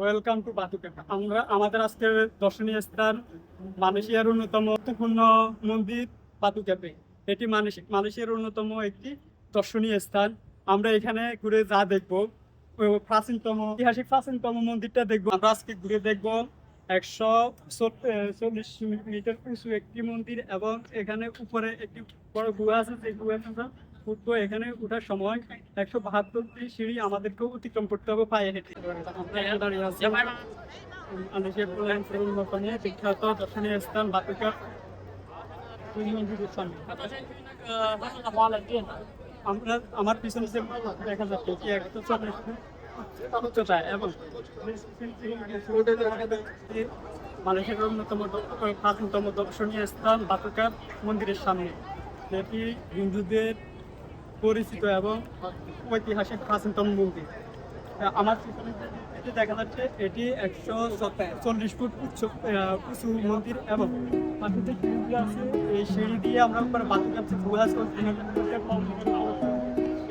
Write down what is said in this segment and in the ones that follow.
Welcome to বাতুকেটা। আমরা আমাদের আজকের দর্শনীয় স্থান মালয়েশিয়ার অন্যতম গুরুত্বপূর্ণ মন্দির বাতু ক্যাফে। এটি মালয়েশিয়ার অন্যতম একটি দর্শনীয় স্থান। আমরা এখানে ঘুরে যা দেখবো, ঐতিহাসিক প্রাচীনতম মন্দিরটা দেখবো। আমরা আজকে ঘুরে দেখবো 140 মিটার উঁচু একটি মন্দির, এবং এখানে উপরে একটি বড় গুহা আছে। সেই গুহা উঠবো। এখানে ওঠার সময় 172টি সিঁড়ি আমাদেরকে অতিক্রম করতে হবে পায়ে হেঁটে। আমরা দাঁড়িয়ে আছি মালয়েশিয়ার বিখ্যাত দর্শনীয় স্থান বাতুকা মন্দিরের সামনে। আমার পিছনে যে দেখা যাচ্ছে কি 140 উচ্চতায়, এবং মালয়েশিয়ার অন্যতম প্রাচীনতম দর্শনীয় স্থান বাতুকা মন্দিরের সামনে, যেটি হিন্দুদের পরিচিত এবং ঐতিহাসিক প্রাচীনতম মন্দির। আমার এটি দেখা যাচ্ছে এটি 140 ফুট উঁচু মন্দির, এবং পাখিতে সিঁড়ি আছে। এই সিঁড়ি দিয়ে আমরা বাতুকা গুহা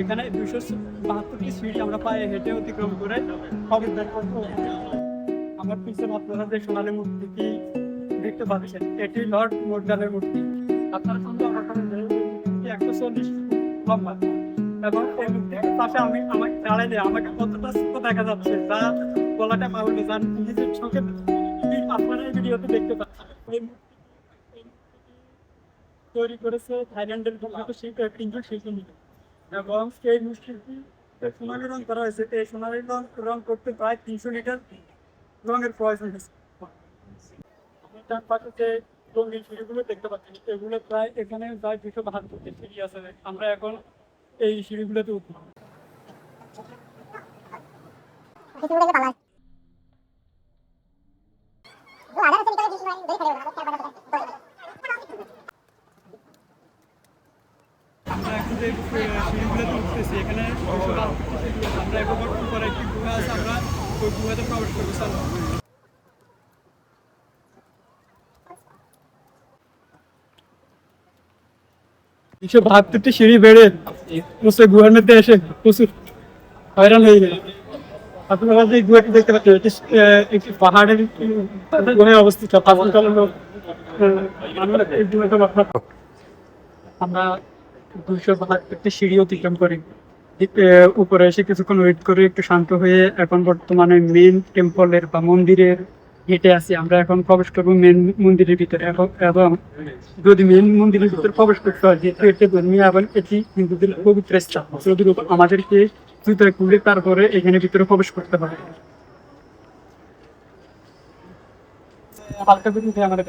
এখানে 272টি সিঁড়ি আমরা পায়ে হেঁটে অতিক্রম করে খবরদার করবো। আমার পিছনে আপনারা যে সোনালী মূর্তিটি দেখতে পাচ্ছেন, এটি লর্ড মোরগানের মূর্তি। আপনারা শুনতে আমার 140 লম্বা, এবং এই মূর্তির পাশে আমাকে দাঁড়াইলে আমাকে কতটা ছোট দেখা যাচ্ছে তা বলাটা বাহুল্য। যার নিজের চোখে আপনারা এই ভিডিওতে দেখতে পাচ্ছেন। এই মূর্তিটি তৈরি করেছে থাইল্যান্ডের বিখ্যাত শিল্পী, এবং এই মূর্তিটি সোনালী রং করা হয়েছে। এই সোনালী রং করতে প্রায় 300 লিটার রঙের প্রয়োজন হয়েছে। তার পাশে যে রঙিন সিঁড়িগুলো দেখতে পাচ্ছি, এগুলো প্রায় এখানে প্রায় 272টি সিঁড়ি আছে। আমরা এখন এই সিঁড়িগুলোতে উঠবো। আমরা এখন যে সিঁড়িগুলোতে উঠতেছি, এখানে 272টি সিঁড়ি আছে। আমরা এখন উপরে একটি গুহা আছে, আমরা ওই গুহাতে প্রবেশ করবো। 172টি সিঁড়ি বেড়ে গুহার মধ্যে এসে প্রচুর হয়রান হয়ে গেল। আপনারা যে গুহাটি দেখতে পাচ্ছেন, এটি একটি পাহাড়ের গুহায় অবস্থিত। আমরা 272টি সিঁড়ি অতিক্রম করি, উপরে এসে কিছুক্ষণ ওয়েট করে একটু শান্ত হয়ে এখন বর্তমানে মেন টেম্পলের বা মন্দিরের হেঁটে আছি। আমরা এখন প্রবেশ করবো মেন মন্দিরের ভিতরে, এবং যদি মেন মন্দিরের ভিতরে প্রবেশ করতে হয়, যেহেতু এটি ধর্মীয় এবং এটি হিন্দুদের পবিত্র স্থান, যদির উপর আমাদেরকে জুতোয় খুলে তারপরে এখানে ভিতরে প্রবেশ করতে হবে। হালকা করে উঠে আমাদের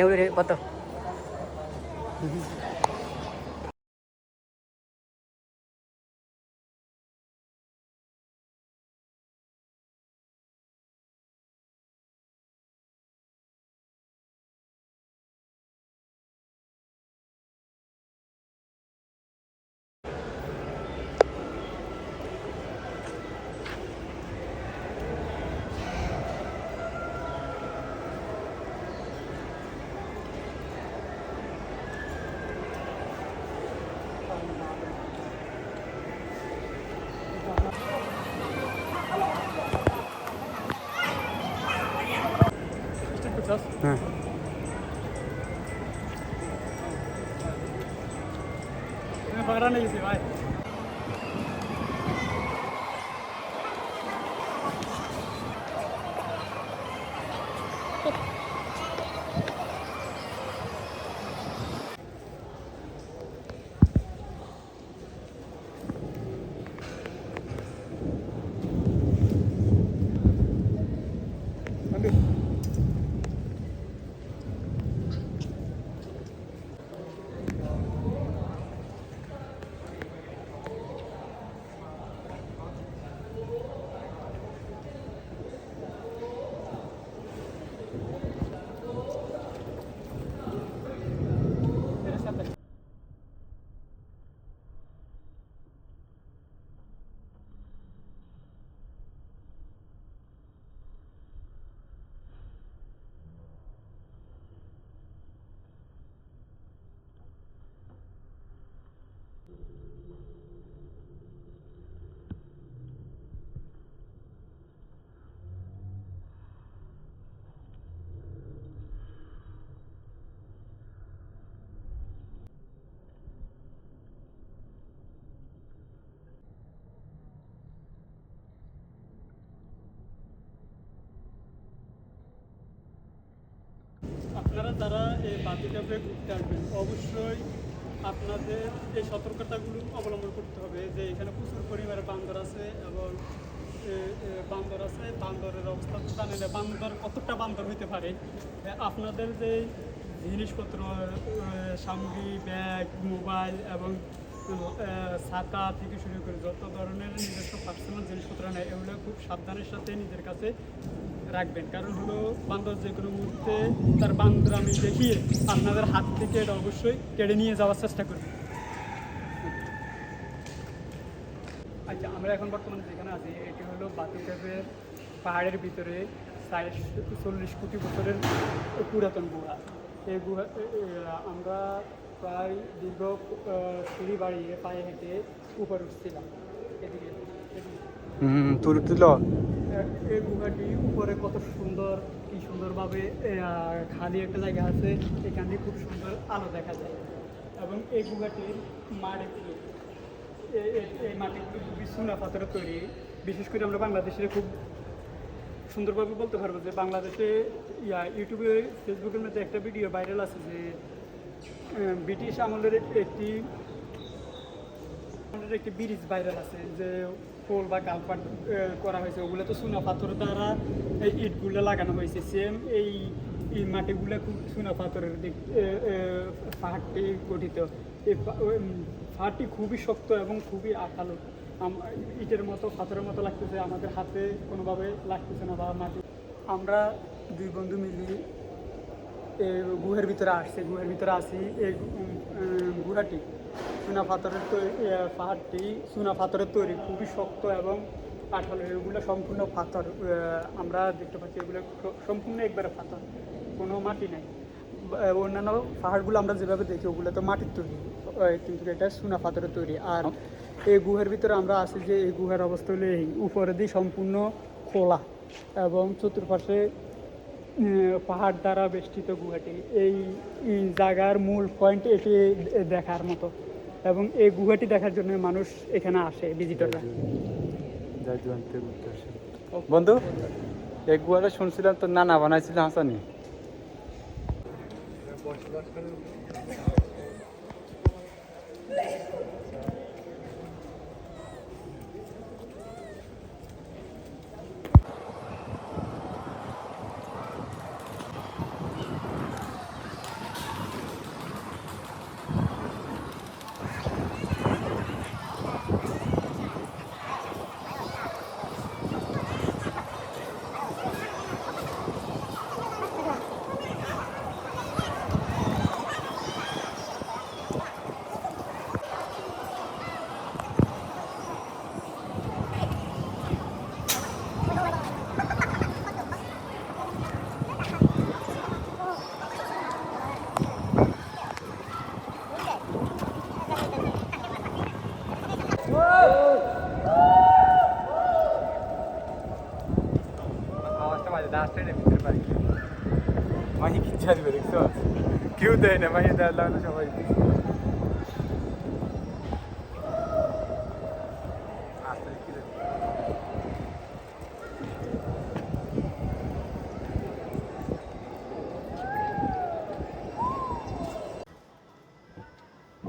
udah foto. Nah. Pangeran lagi sih, Pak. আপনারা যারা এই বাতিটাতে ঘুরতে আসবেন অবশ্যই আপনাদের এই সতর্কতাগুলো অবলম্বন করতে হবে যে এখানে প্রচুর পরিমাণে বান্দর আছে এবং বান্দরের অবস্থা তো জানেন বান্দর কতটা বান্দর হইতে পারে আপনাদের যে জিনিসপত্র সামগ্রী ব্যাগ মোবাইল এবং ছাতা থেকে শুরু করে যত ধরনের নিজস্ব পার্সোনাল জিনিসপত্র নেয় এগুলো খুব সাবধানের সাথে নিজের কাছে রাখবেন কারণ হলো বান্দর যে কোনো মুহূর্তে তার বান্দর আমি দেখিয়ে আপনাদের হাত থেকে এটা অবশ্যই কেড়ে নিয়ে যাওয়ার চেষ্টা করবেন। আচ্ছা আমরা এখন বর্তমানে যেখানে আছি এটি হলো বাতিদেবের পাহাড়ের ভিতরে 40 কোটি বছরের পুরাতন গুহা। এই গুহা আমরা প্রায় দীর্ঘ সিঁড়ি বাড়িয়ে পায়ে হেঁটে উপরে উঠছিলাম এদিকে এই গুহাটি উপরে কত সুন্দর কি সুন্দরভাবে খালি একটা জায়গা আছে এখান দিয়ে খুব সুন্দর আলো দেখা যায় এবং এই গুহাটির মাটি এই মাটিগুলো খুবই চুনা পাথরের তৈরি। বিশেষ করে আমরা বাংলাদেশের খুব সুন্দরভাবে বলতে পারবো যে বাংলাদেশে ইউটিউবে ফেসবুকের মধ্যে একটা ভিডিও ভাইরাল আছে যে ব্রিটিশ আমলের একটি ব্রিজ ভাইরাল আছে যে পোল বা কালপাট করা হয়েছে ওগুলো তো চুনা পাথর দ্বারা এই ইটগুলো লাগানো হয়েছে সেম এই মাটিগুলো খুব চুনা পাথরের পাহাড়টি গঠিত। এই পাহাড়টি খুবই শক্ত এবং খুবই আঠালো ইটের মতো পাথরের মতো লাগতেছে আমাদের হাতে কোনোভাবে লাগতেছে না বা মাটি। আমরা দুই বন্ধু মিলে গুহের ভিতরে আসি এই গুহাটি চুনা পাথরের পাহাড়টি চুনা পাথরের তৈরি খুবই শক্ত এবং আঠালো এগুলো সম্পূর্ণ পাথর আমরা দেখতে পাচ্ছি এগুলো সম্পূর্ণ একবারে পাথর কোনো মাটি নেই। অন্যান্য পাহাড়গুলো আমরা যেভাবে দেখি ওগুলো তো মাটির তৈরি কিন্তু এটা চুনা পাথরের তৈরি। আর এই গুহার ভিতরে আমরা আছি যে এই গুহার অবস্থা হলে এই উপরে দিয়ে সম্পূর্ণ খোলা এবং চতুর্পাশে পাহাড় দ্বারা বেষ্টিত গুহাটি। এই জায়গার মূল পয়েন্ট এটি দেখার মতো এবং এই গুহাটি দেখার জন্য মানুষ এখানে আসে ভিজিটররা। বন্ধু এই গুহাটা শুনছিলাম তো নানা বানাইছিল হাসানি। মাহি কি চাইবে দেখছো কেউ দেয় না মাহি দেয় লাগলো সবাই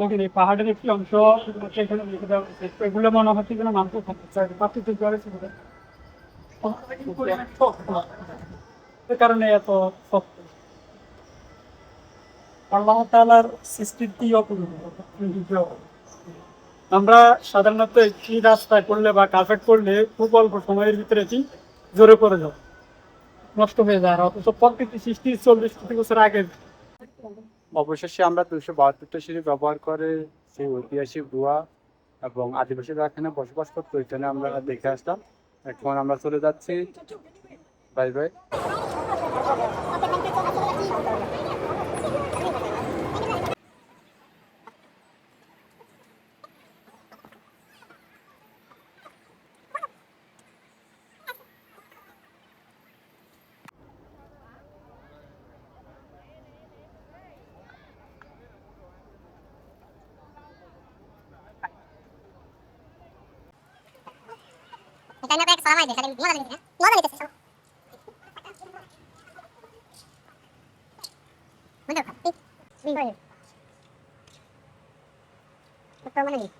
দেখেন এই পাহাড়ের একটি অংশ শুধুমাত্র এখানে রেখে দেওয়া হয়েছে এগুলো মনে হচ্ছে যেন মানুষ কারণে এত শক্ত আল্লাহ তাআলার সৃষ্টিটি অপূর্ব। আমরা সাধারণত একটি রাস্তায় করলে বা কার্পেট করলে খুব অল্প সময়ের ভিতরে এটি জোরে পড়ে যাও নষ্ট হয়ে যায় আর অথচ প্রকৃতি সৃষ্টি 40 কোটি বছর আগে। অবশেষে আমরা 272টা সিঁড়ি ব্যবহার করে সেই ঐতিহাসিক গুহা এবং আদিবাসীরা এখানে বসবাস করতো এখানে আমরা দেখে আসলাম। এখন আমরা চলে যাচ্ছি bye bye. Kayaknya kayak selama aja, kadang gimana gitu ya? Gimana gitu sih? Mundur kok. Ih. Betul mana nih?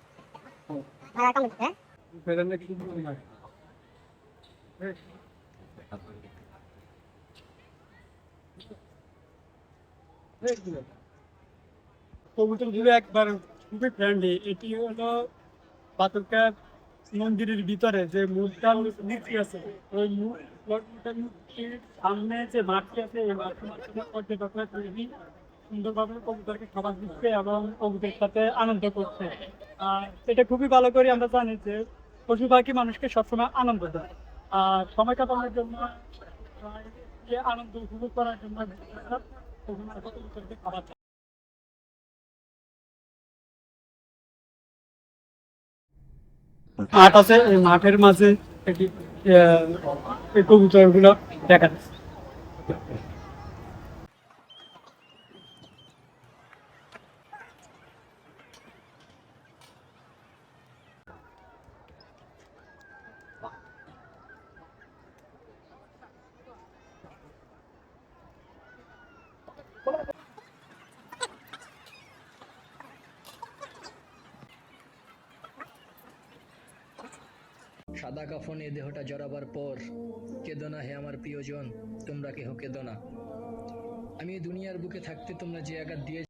Malah kamu ya? বেদান্তে কি মনে হয়? কবুতরগুলো একবার খুবই ফ্রেন্ডলি। এটি হলো পাথরকা মন্দিরের ভিতরে যে মুদ্রা মূর্তি আছে, ওই মূর্তির সামনে যে মাঠটি আছে, এই মাঠের মাধ্যমে পর্যটকরা খুবই সুন্দরভাবে কবুতরকে খাবার দিচ্ছে এবং কবুতরের সাথে আনন্দ করছে। আর এটা খুবই ভালো করে আমরা জানি যে পশু পাখি মানুষকে সবসময় আনন্দ দেয়। আর সময় কাটানোর জন্য যে আনন্দ উপভোগ করার জন্য কবুতরকে খাবার দেয়। মাঠ আছে, এই মাঠের মাঝে একটি এই কবুতরগুলো দেখা যাচ্ছে। সাদা কাফনে দেহটা জড়াবার পর কেঁদো না হে আমার প্রিয়জন, তোমরা কেহ কেঁদো না। আমি এই দুনিয়ার বুকে থাকতে তোমরা যে আঘাত দিয়ে